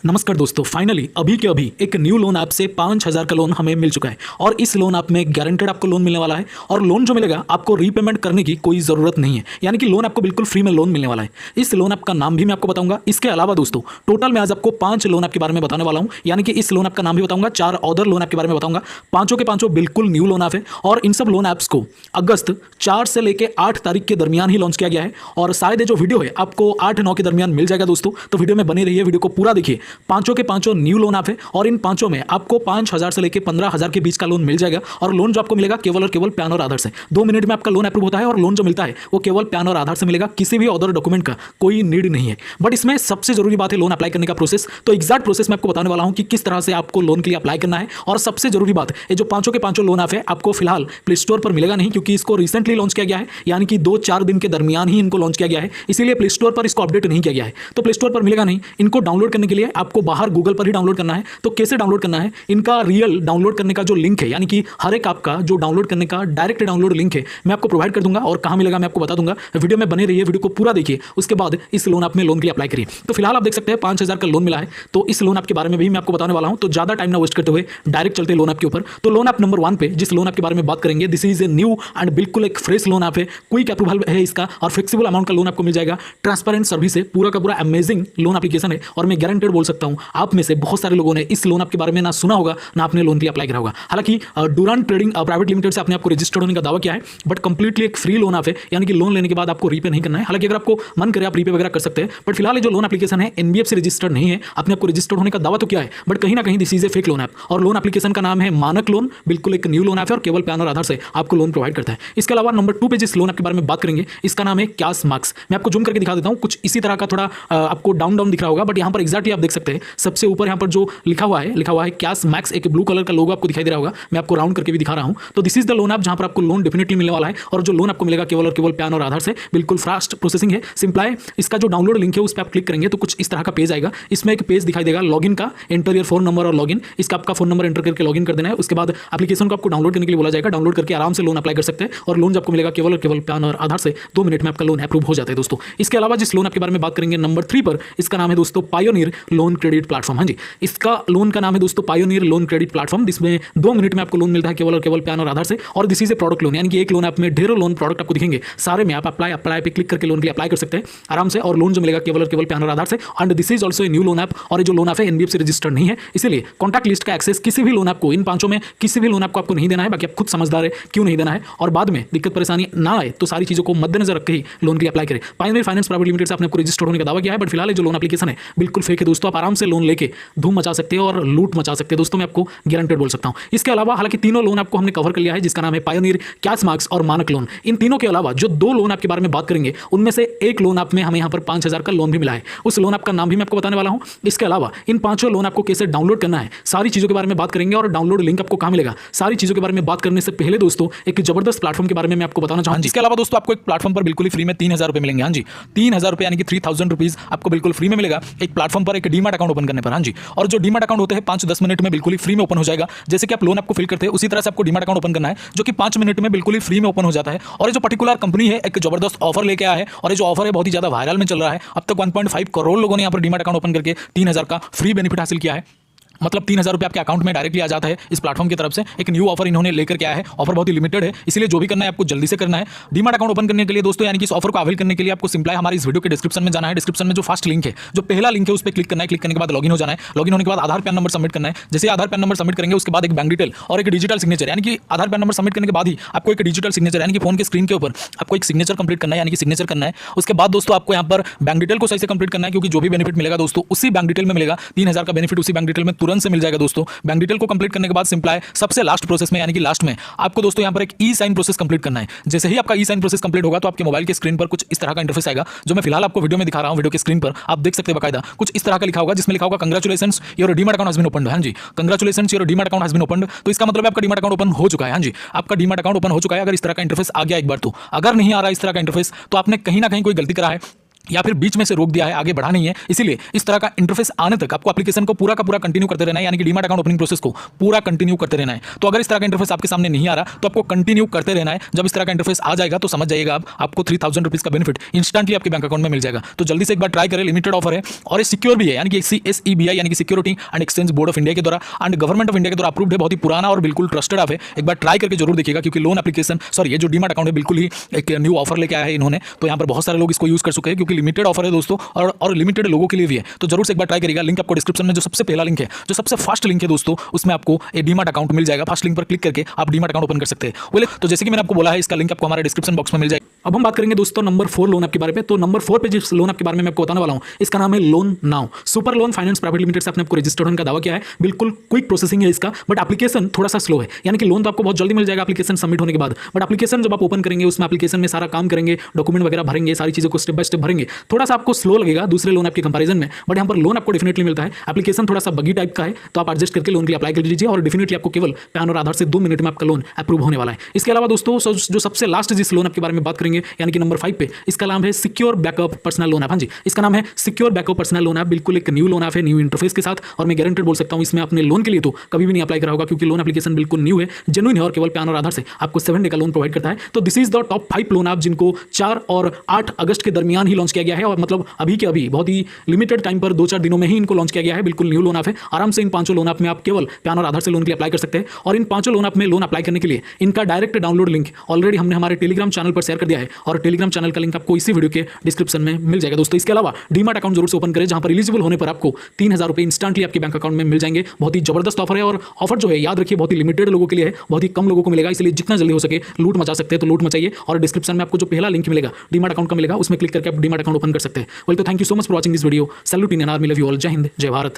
नमस्कार दोस्तों, फाइनली अभी के अभी एक न्यू लोन ऐप से 5,000 का लोन हमें मिल चुका है और इस लोन ऐप में गारंटेड आपको लोन मिलने वाला है और लोन जो मिलेगा आपको रीपेमेंट करने की कोई ज़रूरत नहीं है, यानी कि लोन आपको बिल्कुल फ्री में लोन मिलने वाला है। इस लोन ऐप का नाम भी मैं आपको बताऊंगा। इसके अलावा दोस्तों टोटल मैं आज आपको 5 लोन ऐप के बारे में बताने वाला हूं, यानी कि इस लोन ऐप का नाम भी बताऊंगा, 4 अदर लोन ऐप के बारे में बताऊंगा। पांचों के पांचों बिल्कुल न्यू लोन ऐप है और इन सब लोन ऐप्स को अगस्त 4 से लेकर 8 तारीख के दरमियान ही लॉन्च किया गया है और शायद ये जो वीडियो है आपको 8-9 के दरमियान मिल जाएगा दोस्तों। तो वीडियो में बने रहिए, वीडियो को पूरा देखिए। पांचों के पांचों न्यू लोन ऐप है और इन पांचों में आपको 5,000 से लेकर 15,000 के बीच का लोन मिल जाएगा और लोन जो आपको मिलेगा केवल और केवल पैन और आधार से। 2 मिनट में आपका लोन अप्रूव होता है और लोन जो मिलता है वो केवल पैन और आधार से मिलेगा, किसी भी अदर डॉक्यूमेंट का कोई नीड नहीं है। बट इसमें सबसे जरूरी बात है लोन अप्लाई करने का प्रोसेस। तो एग्जैक्ट प्रोसेस मैं आपको बताने वाला हूं कि किस तरह से आपको लोन के लिए अप्लाई करना है। और सबसे जरूरी बात, ये जो पांचों के पांचों लोन ऐप है आपको फिलहाल प्ले स्टोर पर मिलेगा नहीं, क्योंकि इसको रिसेंटली लॉन्च किया गया है, यानी कि 2-4 दिन के दरमियान ही इनको लॉन्च किया गया है, इसीलिए प्ले स्टोर पर इसको अपडेट नहीं किया गया है। तो प्ले स्टोर पर मिलेगा नहीं। इनको डाउनलोड करने के लिए आपको बाहर गूगल पर ही डाउनलोड करना है। तो कैसे डाउनलोड करना है, इनका रियल डाउनलोड करने का जो लिंक है, यानी कि हर एक ऐप का जो डाउनलोड करने का डायरेक्ट डाउनलोड लिंक है मैं आपको प्रोवाइड कर दूंगा और कहां मिलेगा मैं आपको बता दूंगा। वीडियो में बने रहिए, वीडियो को पूरा देखिए, उसके बाद इस लोन ऐप में लोन के लिए अप्लाई करिए। तो फिलहाल आप देख सकते हैं 5,000 का लोन मिला है, तो इस लोन ऐप के बारे में भी मैं आपको बताने वाला हूं। तो ज्यादा टाइम ना वेस्ट करते हुए डायरेक्ट चलते हैं लोन ऐप के ऊपर। तो लोन ऐप नंबर 1 पे जिस लोन ऐप के बारे में बात करेंगे, this is a new and बिल्कुल एक फ्रेश लोन ऐप है। क्विक अप्रूवल है इसका और फ्लेक्सिबल अमाउंट का लोन आपको मिल जाएगा। ट्रांसपेरेंट सर्विस है, पूरा का पूरा अमेजिंग लोन एप्लीकेशन है और मैं गारंटेड बोल सकता हूं आप में से बहुत सारे लोगों ने इस लोन ऐप के बारे में ना सुना होगा ना आपने लोन के लिए अप्लाई करा होगा। हालांकि डूरांड ट्रेडिंग प्राइवेट लिमिटेड से आपने आपको रजिस्टर्ड होने का दावा किया है, बट कंप्लीटली एक फ्री लोन ऐप है, यानी कि लोन लेने के बाद आपको रीपे नहीं करना है। हालांकि अगर आपको मन करे आप रीपे वगैरह कर सकते हैं, बट फिलहाल जो लोन एप्लीकेशन है एनबीएफसी रजिस्टर्ड नहीं है। आपने आपको रजिस्टर्ड होने का दावा तो किया है, बट कहीं ना कहीं this is a fake loan app और लोन एप्लीकेशन का नाम है मानक लोन। बिल्कुल एक न्यू लोन ऐप है और केवल पैन और आधार से आपको लोन प्रोवाइड करता है। इसके अलावा नंबर 2 पे जिस लोन ऐप के बारे में बात करेंगे, इसका नाम है कैश मैक्स। मैं आपको जूम करके दिखा देता हूं, कुछ इसी तरह का थोड़ा आपको डाउन डाउन दिख रहा होगा, बट यहाँ पर एक्जैक्टली आप देख सकते हैं सबसे ऊपर यहाँ पर जो लिखा हुआ है कैश मैक्स, एक ब्लू कलर का लोगो आपको दिखाई दे रहा होगा। मैं आपको राउंड करके भी दिखा रहा हूं। तो this is the loan app जहां पर आपको लोन डेफिनेटली मिलने वाला है और जो लोन आपको मिलेगा केवल और केवल पैन और आधार से। बिल्कुल फास्ट प्रोसेसिंग है, सिंपल है। इसका जो डाउनलोड लिंक है उस पर आप क्लिक करेंगे तो कुछ इस तरह का पेज आएगा। इसमें एक पेज दिखाई देगा लॉगिन का, एंटर योर फोन नंबर और लॉगिन। इसका आपका फोन नंबर एंटर करके लॉगिन कर देना है। उसके बाद एप्लीकेशन को आपको डाउनलोड करने के लिए बोला जाएगा। डाउनलोड करके आराम से लोन अप्लाई कर सकते हैं और लोन आपको मिलेगा केवल और केवल पैन और आधार से। 2 मिनट में आपका लोन अप्रूव हो जाता है दोस्तों। इसके अलावा जिस लोन ऐप के बारे में बात करेंगे नंबर 3 पर, इसका नाम है दोस्तों पायोनियर लोन क्रेडिट प्लेटफॉर्म। हाँ जी, इसका लोन का नाम है दोस्तों पायोनियर लोन क्रेडिट प्लेटफॉर्म, जिसमें 2 मिनट में आपको लोन मिलता है केवल और केवल पैन और आधार से। और this is a product loan, यानी कि एक लोन ऐप में ढेरों लोन प्रोडक्ट आपको दिखेंगे, सारे में आप अप्लाई पे क्लिक करके लोन के लिए अप्लाई कर सकते हैं आराम से और लोन जो मिलेगा केवल और केवल पैन और आधार से। And this is also a new loan app और ये जो लोन ऐप है एनबीएफसी रजिस्टर्ड नहीं है, इसलिए कॉन्टैक्ट लिस्ट का एक्सेस किसी भी लोन ऐप को, इन पांचों में किसी भी लोन ऐप को आपको नहीं देना है। बाकी आप खुद समझदार है क्यों नहीं देना है, और बाद में दिक्कत परेशानी ना आए तो सारी चीजों को मद्देनजर रख के ही लोन के लिए अप्लाई करें। पायोनियर फाइनेंस प्राइवेट लिमिटेड से आपने आपको रजिस्टर्ड होने का दावा किया है, बट फिलहाल जो लोन एप्लीकेशन है बिल्कुल फेक है दोस्तों। आप आराम से लोन लेके धूम मचा सकते हैं और लूट मचा सकते हैं दोस्तों, मैं आपको गारंटेड बोल सकता हूं। इसके अलावा हालांकि तीनों लोन आपको हमने कवर कर लिया है, जिसका नाम है पायोनियर, कैश मैक्स और मानक लोन। इन तीनों के अलावा जो 2 लोन ऐप के बारे में बात करेंगे उनमें से एक लोन ऐप में हमें यहाँ पर 5,000 का लोन भी मिला है। उस लोन ऐप का नाम भी मैं आपको बताने वाला हूँ। इसके अलावा इन 5 लोन आपको कैसे डाउनलोड करना है, सारी चीजों के बारे में बात करेंगे और डाउनलोड लिंक आपको कहाँ मिलेगा, सारी चीजों के बारे में बात करने से पहले दोस्तों एक जबरदस्त प्लेटफॉर्म के बारे में मैं आपको बताना चाहूंगा। इसके अलावा दोस्तों आपको एक प्लेटफॉर्म पर बिल्कुल फ्री में 3,000 रुपए मिलेंगे। हाँ जी, 3,000 रुपए यानी कि 3,000 रुपीज आपको बिल्कुल फ्री में मिलेगा एक प्लेटफॉर्म पर, एक डीमैट अकाउंट ओपन करने पर। हाँ जी, और जो डीमैट अकाउंट होते हैं 5-10 मिनट में बिल्कुल ही फ्री में ओपन हो जाएगा। जैसे कि आप लोन आपको फिल करते हैं उसी तरह से आपको डीमैट अकाउंट ओपन करना है, जो कि 5 मिनट में बिल्कुल ही फ्री में ओपन हो जाता है। और ये जो पर्टिकुलर कंपनी है एक जबरदस्त ऑफर लेके आया है और ये जो ऑफर है बहुत ही ज्यादा वायरल में चल रहा है। अब तक 1.5 करोड़ लोगों ने यहाँ पर डीमैट अकाउंट ओपन करके 3,000 का फ्री बेनिफिट हासिल किया है। मतलब 3,000 रुपये आपके अकाउंट में डायरेक्टली आ जाता है इस प्लेटफॉर्म की तरफ से। एक न्यू ऑफर इन्होंने लेकर के आया है, ऑफर बहुत ही लिमिटेड है, इसलिए जो भी करना है आपको जल्दी से करना है। डीमैट अकाउंट ओपन करने के लिए दोस्तों, यानी कि इस ऑफर को अवेल करने के लिए आपको सिंपल हमारे इस वीडियो के डिस्क्रिप्शन में जाना है। डिस्क्रिप्शन में जो फर्स्ट लिंक है, जो पहला लिंक है उस पर क्लिक करना है। क्लिक करने के बाद लॉगिन हो जाना है। लॉगिन होने के बाद आधार पैन नंबर सबमिट करना है। जैसे आधार पैन नंबर सबमिट करेंगे उसके बाद एक बैंक डिटेल और एक डिजिटल सिग्नेचर, यानी कि आधार पैन नंबर सबमिट करने के बाद ही आपको एक डिजिटल सिग्नेचर, यानी कि फोन के स्क्रीन के ऊपर आपको एक सिग्नेचर कंप्लीट करना है, यानी कि सिग्नेचर करना है। उसके बाद दोस्तों आपको यहाँ पर बैंक डिटेल को सही से कंप्लीट करना है, क्योंकि जो भी बेनिफिट मिलेगा दोस्तों उसी बैंक डिटेल में मिलेगा। 3,000 का बेनिफिट उसी बैंक डिटेल में तुरंत से मिल जाएगा दोस्तों। बैंक डिटेल को कंप्लीट करने के बाद सिंपल है सबसे लास्ट प्रोसेस में, यानी कि लास्ट में आपको दोस्तों यहां पर एक ई साइन प्रोसेस कंप्लीट करना है। जैसे ही आपका ई साइन प्रोसेस कंप्लीट होगा तो आपके मोबाइल के स्क्रीन पर कुछ इस तरह का इंटरफेस आएगा, जो मैं फिलहाल आपको वीडियो में दिखा रहा हूं। वीडियो के स्क्रीन पर आप देख सकते हैं बकायदा कुछ इस तरह का लिखा होगा, जिसमें लिखा होगा congratulations your demat account has been opened. हां जी, congratulations your demat account has been opened. तो इसका मतलब आपका डीमैट अकाउंट ओपन हो चुका है। हां जी, आपका डीमैट अकाउंट ओपन हो चुका है। अगर इस तरह का इंटरफेस आ गया एक बार तो, अगर नहीं आ रहा इस तरह का इंटरफेस तो आपने कहीं ना कहीं कोई गलती करा है, या फिर बीच में से रोक दिया है, आगे बढ़ा नहीं है। इसीलिए इस तरह का इंटरफेस आने तक आपको एप्लीकेशन को पूरा का पूरा कंटिन्यू करते रहना है, यानी कि डीमैट अकाउंट ओपनिंग प्रोसेस को पूरा कंटिन्यू करते रहना है। तो अगर इस तरह का इंटरफेस आपके सामने नहीं आ रहा तो आपको कंटिन्यू करते रहना है। जब इस तरह का इंटरफेस आ जाएगा तो समझ जाइएगा आपको 3000 रुपीज का बेनिफिट इंस्टेंटली आपके बैंक अकाउंट में मिल जाएगा। तो जल्दी से एक बार ट्राई करें, लिमिटेड ऑफर है और ये सिक्योर भी है, यानी कि SEBI यानी कि security and exchange board of India के द्वारा एंड गवर्नमेंट ऑफ इंडिया के द्वारा अप्रूव्ड है। बहुत ही पुराना और बिल्कुल ट्रस्टेड ऐप है। एक बार ट्राई करके जरूर देखिएगा, क्योंकि लोन एप्लीकेशन ये जो डीमैट अकाउंट है बिल्कुल ही एक न्यू ऑफर लेके आया है इन्होंने। तो यहाँ पर बहुत सारे लोग इसको यूज कर चुके हैं, क्योंकि लिमिटेड ऑफर है दोस्तों और लिमिटेड लोगों के लिए भी है। तो जरूर से एक बार ट्राई करिएगा। लिंक आपको डिस्क्रिप्शन में जो सबसे पहला लिंक है, जो सबसे फर्स्ट लिंक है दोस्तों, उसमें आपको एक डीमैट अकाउंट मिल जाएगा। फर्स्ट लिंक पर क्लिक करके आप डीमैट अकाउंट ओपन कर सकते हैं। तो जैसे कि मैंने आपको बोला है, इसका लिंक आपको हमारे डिस्क्रिप्शन बॉक्स में मिल जाएगा। अब हम बात करेंगे दोस्तों नंबर 4 लोन ऐप के बारे में। तो नंबर 4 पे जिस लोन ऐप के बारे में मैं आपको बताने वाला हूं, इसका नाम है loan now. Super loan finance private limited से आपने आपको रजिस्टर्ड होने का दावा किया है। बिल्कुल क्विक प्रोसेसिंग है इसका, बट एप्लीकेशन थोड़ा सा स्लो है। यानी कि लोन तो आपको बहुत जल्दी मिल जाएगा एप्लीकेशन सबमिट होने के बाद, बट एप्लीकेशन जब आप ओपन करेंगे, उसमें एप्लीकेशन में सारा काम करेंगे, डॉक्यूमेंट वगैरह भरेंगे, सारी चीज़ों को स्टेप बाय स्टेप भरेंगे, थोड़ा सा आपको स्लो लगेगा दूसरे लोन ऐप के कंपैरिजन में। बट यहाँ पर लोन आपको डेफिनेटली मिलता है। एप्लीकेशन थोड़ा सा बगी टाइप का है, तो आप एडजस्ट करके लोन के लिए अप्लाई कर लीजिए और डेफिनेटली आपको केवल पैन और आधार से 2 मिनट में आपका लोन अप्रूव होने वाला है। इसके अलावा दोस्तों जो सबसे लास्ट जिस लोन ऐप के बारे में बात करेंगे, यानी कि नंबर 5 पे, इसका नाम है secure backup personal loan app. हाँ जी, इसका नाम है secure backup personal loan app. बिल्कुल एक न्यू लोन ऐप है, न्यू इंटरफेस के साथ, और मैं गारंटेड बोल सकता हूँ इसमें अपने लोन के लिए तो कभी भी नहीं अप्लाई करा होगा, क्योंकि लोन एप्लीकेशन बिल्कुल न्यू है, जेन्युइन है और केवल पैन और आधार से आपको 7 डे का लोन प्रोवाइड करता है। तो this is the top 5 loan app जिनको 4 और 8 अगस्त के दरमियान ही लॉन्च किया गया है, और मतलब अभी के अभी बहुत ही लिमिटेड टाइम पर 2-4 दिनों में ही इनको लॉन्च किया गया है। बिल्कुल न्यू लोन ऐप है। आराम से इन 5 लोन ऐप में आप केवल पैन और आधार से लोन के लिए अप्लाई कर सकते हैं। और इन 5 लोन ऐप में लोन अप्लाई करने के लिए इनका डायरेक्ट डाउनलोड लिंक ऑलरेडी हमने हमारे टेलीग्राम चैनल पर शेयर कर दिया है, और टेलीग्राम चैनल का लिंक आपको इसी वीडियो के डिस्क्रिप्शन में मिल जाएगा दोस्तों। इसके अलावा डीमैट अकाउंट जरूर से ओपन करें, जहां पर एलिजिबल होने पर आपको 3000 रुपये इंस्टेंटली आपके बैंक अकाउंट में मिल जाएंगे। बहुत ही जबरदस्त ऑफर है, और ऑफर जो है याद रखिए बहुत ही लिमिटेड लोगों के लिए है, बहुत ही कम लोगों को मिलेगा। इसलिए जितना जल्दी हो सके लूट मचा सकते हैं तो लूट मचाइए, और डिस्क्रिप्शन में आपको जो पहला लिंक मिलेगा डीमैट अकाउंट का मिलेगा, उसमें क्लिक करके आप डीमैट अकाउंट ओपन कर सकते हैं। वेल, तो thank you so much for watching this video. Salute in an army, love you all. जय हिंद, जय भारत।